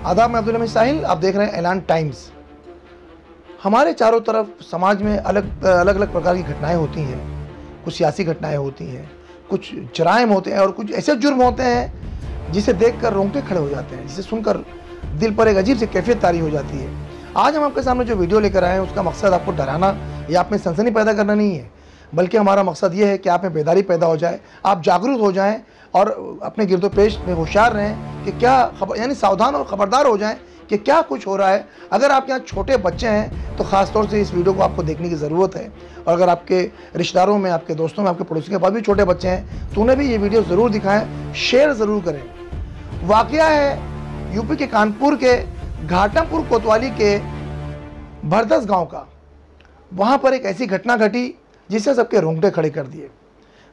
आदाब, मैं अब्दुल हमीद साहिल, आप देख रहे हैं ऐलान टाइम्स। हमारे चारों तरफ समाज में अलग अलग प्रकार की घटनाएं होती हैं। कुछ सियासी घटनाएं होती हैं, कुछ जराइम होते हैं और कुछ ऐसे जुर्म होते हैं जिसे देखकर रोंगटे खड़े हो जाते हैं, जिसे सुनकर दिल पर एक अजीब सी कैफियत तारी हो जाती है। आज हम आपके सामने जो वीडियो लेकर आए हैं उसका मकसद आपको डराना या आप में सनसनी पैदा करना नहीं है, बल्कि हमारा मकसद ये है कि आप में बेदारी पैदा हो जाए, आप जागरूक हो जाएं और अपने गिरदोपेश में होशियार रहें कि क्या खबर, यानी सावधान और ख़बरदार हो जाएं कि क्या कुछ हो रहा है। अगर आपके यहाँ छोटे बच्चे हैं तो ख़ास तौर से इस वीडियो को आपको देखने की ज़रूरत है, और अगर आपके रिश्तेदारों में, आपके दोस्तों में, आपके पड़ोसियों के पास भी छोटे बच्चे हैं तो उन्हें भी ये वीडियो ज़रूर दिखाएँ, शेयर ज़रूर करें। वाक़या है यूपी के कानपुर के घाटमपुर कोतवाली के भरदस गाँव का। वहाँ पर एक ऐसी घटना घटी जिससे सबके रोंगटे खड़े कर दिए।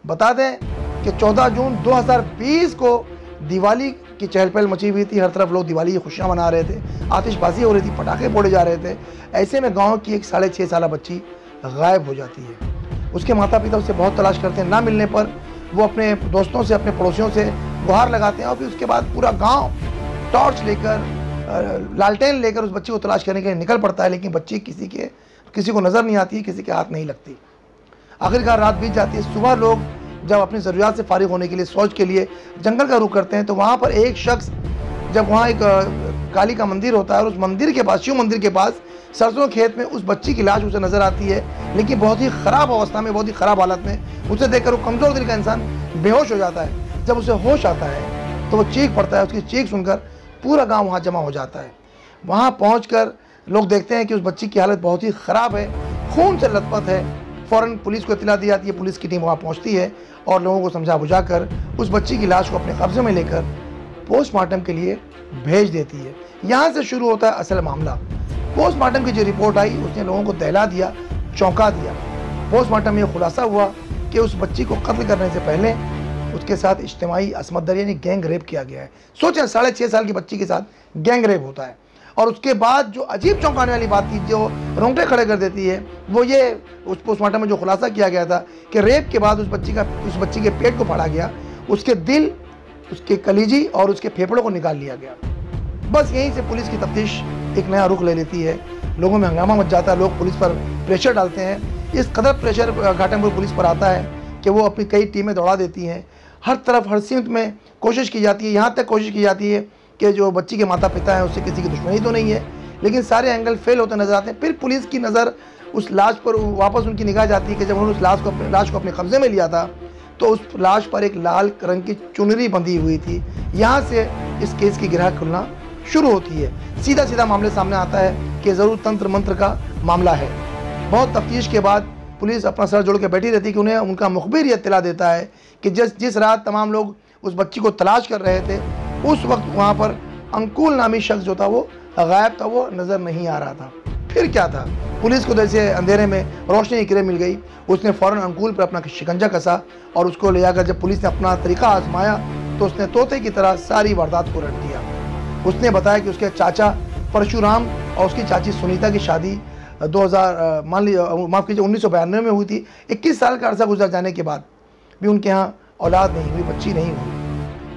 बता दें कि 14 जून 2020 को दिवाली की चहल पहल मची हुई थी। हर तरफ लोग दिवाली की खुशियाँ मना रहे थे, आतिशबाजी हो रही थी, पटाखे फोड़े जा रहे थे। ऐसे में गांव की एक 6.5 साल बच्ची गायब हो जाती है। उसके माता पिता उसे बहुत तलाश करते हैं, ना मिलने पर वो अपने दोस्तों से, अपने पड़ोसियों से गुहार लगाते हैं और फिर उसके बाद पूरा गाँव टॉर्च लेकर, लालटेन लेकर उस बच्ची को तलाश करने के लिए निकल पड़ता है। लेकिन बच्ची किसी को नज़र नहीं आती, किसी के हाथ नहीं लगती। आखिरकार रात बीत जाती है। सुबह लोग जब अपनी ज़रूरियात से फारिग होने के लिए, शौच के लिए जंगल का रुख करते हैं तो वहाँ पर एक शख्स, जब वहाँ एक काली का मंदिर होता है और उस मंदिर के पास, शिव मंदिर के पास सरसों खेत में उस बच्ची की लाश उसे नज़र आती है, लेकिन बहुत ही ख़राब अवस्था में, बहुत ही ख़राब हालत में। उसे देखकर वो कमज़ोर दिल का इंसान बेहोश हो जाता है। जब उसे होश आता है तो वो चीख पड़ता है। उसकी चीख सुनकर पूरा गाँव वहाँ जमा हो जाता है। वहाँ पहुँच कर लोग देखते हैं कि उस बच्ची की हालत बहुत ही ख़राब है, खून से लथपथ है। फ़ौरन पुलिस को इत्तला दी जाती है। पुलिस की टीम वहाँ पहुँचती है और लोगों को समझा बुझाकर उस बच्ची की लाश को अपने कब्जे में लेकर पोस्टमार्टम के लिए भेज देती है। यहाँ से शुरू होता है असल मामला। पोस्टमार्टम की जो रिपोर्ट आई उसने लोगों को दहला दिया, चौंका दिया। पोस्टमार्टम में खुलासा हुआ कि उस बच्ची को कत्ल करने से पहले उसके साथ इज्तिमाई असमत दरी यानी गैंग रेप किया गया है। सोचें, 6.5 साल की बच्ची के साथ गैंग रेप होता है। और उसके बाद जो अजीब चौंकाने वाली बात थी, जो रोंगटे खड़े कर देती है, वो ये उस पोस्टमार्टम में जो खुलासा किया गया था कि रेप के बाद उस बच्ची के पेट को फाड़ा गया, उसके दिल, उसके कलीजी और उसके फेफड़ों को निकाल लिया गया। बस यहीं से पुलिस की तफ्तीश एक नया रुख ले लेती है। लोगों में हंगामा मच जाता है, लोग पुलिस पर प्रेशर डालते हैं। इस कदर प्रेशर घाटमपुर पुलिस पर आता है कि वो अपनी कई टीमें दौड़ा देती हैं। हर तरफ, हर सिमत में कोशिश की जाती है। यहाँ तक कोशिश की जाती है कि जो बच्ची के माता पिता हैं उससे किसी की दुश्मनी तो नहीं है, लेकिन सारे एंगल फेल होते नजर आते हैं। फिर पुलिस की नज़र उस लाश पर वापस उनकी निगाह जाती है कि जब उन्होंने उस लाश को अपने कब्जे में लिया था तो उस लाश पर एक लाल रंग की चुनरी बंधी हुई थी। यहाँ से इस केस की गिरह खुलना शुरू होती है। सीधा मामले सामने आता है कि ज़रूर तंत्र मंत्र का मामला है। बहुत तफ्तीश के बाद पुलिस अपना सर जोड़ के बैठी रहती है कि उन्हें उनका मुखबिर ये इत्तला देता है कि जिस रात तमाम लोग उस बच्ची को तलाश कर रहे थे, उस वक्त वहाँ पर अंकुल नामी शख्स जो था वो गायब था, वो नज़र नहीं आ रहा था। फिर क्या था? पुलिस को जैसे अंधेरे में रोशनी की किरण मिल गई, उसने फ़ौरन अंकुल पर अपना शिकंजा कसा और उसको ले जाकर जब पुलिस ने अपना तरीका आजमाया तो उसने तोते की तरह सारी वारदात को रट दिया। उसने बताया कि उसके चाचा परशुराम और उसकी चाची सुनीता की शादी 1992 में हुई थी। 21 साल का अरसा गुजर जाने के बाद भी उनके यहाँ औलाद नहीं हुई, बच्ची नहीं हुई।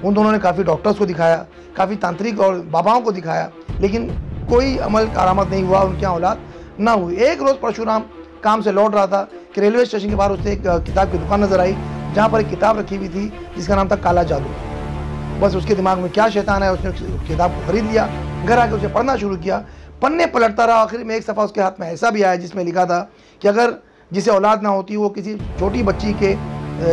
उन दोनों ने काफ़ी डॉक्टर्स को दिखाया, काफ़ी तांत्रिक और बाबाओं को दिखाया, लेकिन कोई अमल करामत नहीं हुआ, उनके यहाँ औलाद ना हुई। एक रोज़ परशुराम काम से लौट रहा था कि रेलवे स्टेशन के बाहर उसे एक किताब की दुकान नज़र आई, जहाँ पर एक किताब रखी हुई थी जिसका नाम था काला जादू। बस उसके दिमाग में क्या शैतान है, उसने उस किताब को खरीद लिया, घर आकर उसे पढ़ना शुरू किया। पन्ने पलटता रहा, आखिर में एक सफ़ा उसके हाथ में ऐसा भी आया जिसमें लिखा था कि अगर जिसे औलाद ना होती वो किसी छोटी बच्ची के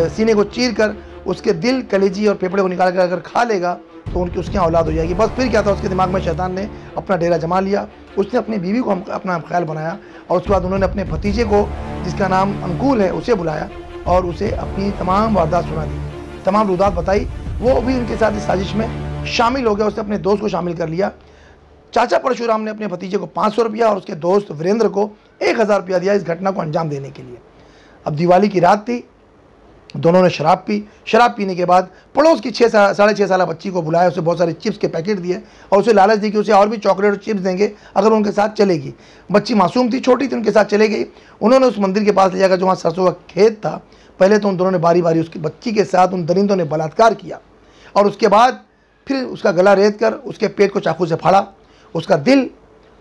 सीने को चीर कर उसके दिल, कलेजी और फेफड़े को निकाल कर अगर खा लेगा तो उसकी औलाद हो जाएगी। बस फिर क्या था, उसके दिमाग में शैतान ने अपना डेरा जमा लिया। उसने अपनी बीवी को अपना ख्याल बनाया और उसके बाद उन्होंने अपने भतीजे को, जिसका नाम अंकुल है, उसे बुलाया और उसे अपनी तमाम वारदात सुना दी, तमाम रुदात बताई। वो भी उनके साथ इस साजिश में शामिल हो गया। उसने अपने दोस्त को शामिल कर लिया। चाचा परशुराम ने अपने भतीजे को 500 रुपया और उसके दोस्त वीरेंद्र को 1000 रुपया दिया इस घटना को अंजाम देने के लिए। अब दिवाली की रात थी, दोनों ने शराब पी। शराब पीने के बाद पड़ोस की 6.5 साल बच्ची को बुलाया, उसे बहुत सारे चिप्स के पैकेट दिए और उसे लालच दी कि उसे और भी चॉकलेट और चिप्स देंगे अगर उनके साथ चलेगी। बच्ची मासूम थी, छोटी थी, उनके साथ चले गई। उन्होंने उस मंदिर के पास ले जाकर, जो वहाँ सरसों का खेत था, पहले तो उन दोनों ने बारी बारी उसकी बच्ची के साथ उन दरिंदों ने बलात्कार किया और उसके बाद फिर उसका गला रेत कर उसके पेट को चाकू से फाड़ा, उसका दिल,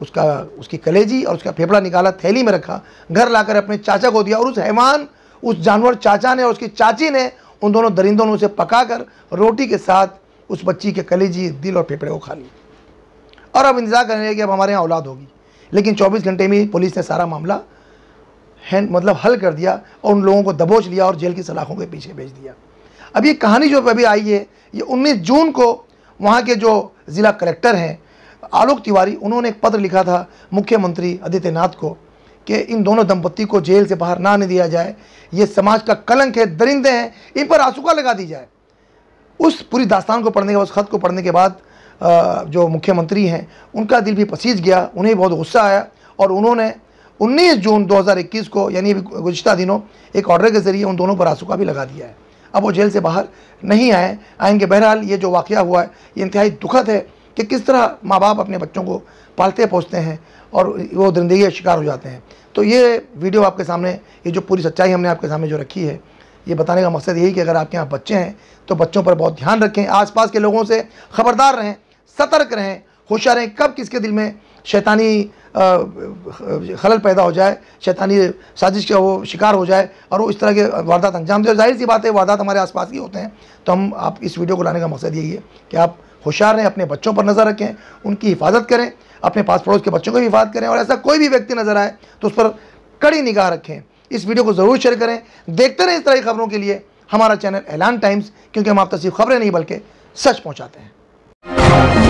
उसकी कलेजी और उसका फेफड़ा निकाला, थैली में रखा, घर लाकर अपने चाचा को दिया और उस हैवान, उस जानवर चाचा ने और उसकी चाची ने, उन दोनों दरिंदों ने उसे पकाकर रोटी के साथ उस बच्ची के कलेजी, दिल और फेफड़े को खा लिया। और अब इंतजार कर रहे हैं कि अब हमारे यहाँ औलाद होगी। लेकिन 24 घंटे में पुलिस ने सारा मामला हल कर दिया और उन लोगों को दबोच लिया और जेल की सलाखों के पीछे भेज दिया। अब ये कहानी जो अभी आई है, ये 19 जून को वहाँ के जो ज़िला कलेक्टर हैं आलोक तिवारी, उन्होंने एक पत्र लिखा था मुख्यमंत्री आदित्यनाथ को कि इन दोनों दंपत्ति को जेल से बाहर ना आने दिया जाए, ये समाज का कलंक है, दरिंदे हैं, इन पर आसूका लगा दी जाए। उस पूरी दास्तान को पढ़ने के बाद, उस खत को पढ़ने के बाद जो मुख्यमंत्री हैं उनका दिल भी पसीज गया, उन्हें बहुत गुस्सा आया और उन्होंने 19 जून 2021 को, यानी गुज़िश्ता दिनों, एक ऑर्डर के ज़रिए उन दोनों पर आसूका भी लगा दिया है। अब वो जेल से बाहर नहीं आएंगे। बहरहाल ये जो वाक़या हुआ है ये इंतहाई दुखद है कि किस तरह माँ बाप अपने बच्चों को पालते पोसते हैं और वो दरिंदगी का शिकार हो जाते हैं। तो ये वीडियो आपके सामने, ये जो पूरी सच्चाई हमने आपके सामने जो रखी है, ये बताने का मकसद यही कि अगर आपके यहाँ बच्चे हैं तो बच्चों पर बहुत ध्यान रखें, आसपास के लोगों से खबरदार रहें, सतर्क रहें, होशियार रहें। कब किसके दिल में शैतानी खलल पैदा हो जाए, शैतानी साजिश का वो शिकार हो जाए और वो इस तरह के वारदात अंजाम दे। जाहिर सी बात है वारदात हमारे आसपास ही होते हैं। तो हम आप इस वीडियो को लाने का मकसद यही है कि आप होशियार रहें, अपने बच्चों पर नज़र रखें, उनकी हिफाजत करें, अपने पास पड़ोस के बच्चों की हिफाजत करें और ऐसा कोई भी व्यक्ति नज़र आए तो उस पर कड़ी निगाह रखें। इस वीडियो को ज़रूर शेयर करें। देखते रहें इस तरह की खबरों के लिए हमारा चैनल ऐलान टाइम्स, क्योंकि हम आप तक सिर्फ खबरें नहीं बल्कि सच पहुँचाते हैं।